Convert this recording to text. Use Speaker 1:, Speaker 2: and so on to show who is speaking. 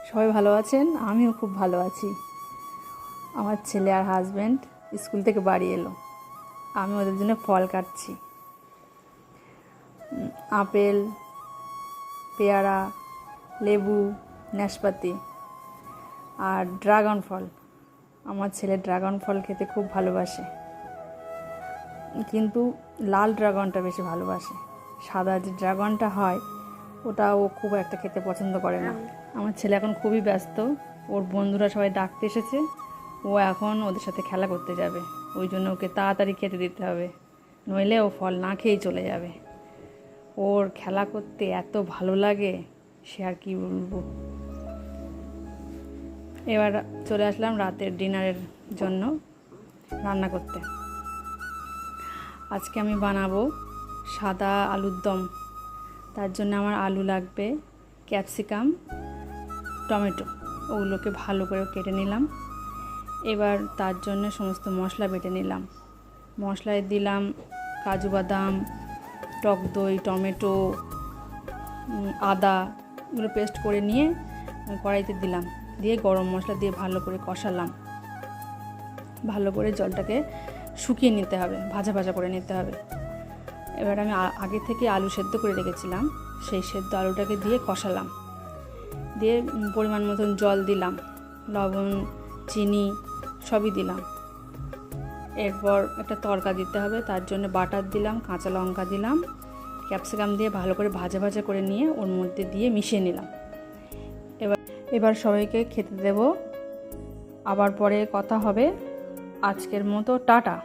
Speaker 1: সবাই ভালো আছেন? আমিও খুব ভালো আছি। আমার ছেলে আর হাজব্যান্ড স্কুল থেকে বাড়ি এলো। আমি ওদের জন্য ফল কাটছি। আপেল, পেয়ারা, লেবু, নাশপাতি আর ড্রাগন ফল। আমার ছেলে ড্রাগন ফল খেতে খুব ভালোবাসে, কিন্তু লাল ড্রাগনটা বেশি ভালোবাসে। সাদা যে ড্রাগনটা হয় ওটা ও খুব একটা খেতে পছন্দ করে না। আমার ছেলে এখন খুবই ব্যস্ত, ওর বন্ধুরা সবাই ডাকতে এসেছে, ও এখন ওদের সাথে খেলা করতে যাবে। ওই জন্য ওকে তাড়াতাড়ি খেতে দিতে হবে, নইলে ও ফল না খেয়েই চলে যাবে। ওর খেলা করতে এত ভালো লাগে, সে আর কি বলবো। এবার চলে আসলাম রাতের ডিনারের জন্য রান্না করতে। আজকে আমি বানাবো সাদা আলুর দম। তার জন্য আমার আলু লাগবে, ক্যাপসিকাম, টমেটো, ওগুলোকে ভালো করে কেটে নিলাম। এবার তার জন্য সমস্ত মশলা বেটে নিলাম। মশলায় দিলাম কাজু বাদাম, টক দই, টমেটো, আদা, এগুলো পেস্ট করে নিয়ে কড়াইতে দিলাম, দিয়ে গরম মশলা দিয়ে ভালো করে কষালাম। ভালো করে জলটাকে শুকিয়ে নিতে হবে, ভাজা ভাজা করে নিতে হবে। এবার আমি আগে থেকে আলু সেদ্ধ করে রেখেছিলাম, সেই সেদ্ধ আলুটাকে দিয়ে কষালাম। দিয়ে পরিমাণ মতন জল দিলাম, লবণ, চিনি সবই দিলাম। এরপর একটা তড়কা দিতে হবে, তার জন্য বাটার দিলাম, কাঁচা লঙ্কা দিলাম, ক্যাপসিকাম দিয়ে ভালো করে ভাজা ভাজা করে নিয়ে ওর মধ্যে দিয়ে মিশিয়ে নিলাম। এবার সবাইকে খেতে দেব। আবার পরে কথা হবে। আজকের মতো টাটা।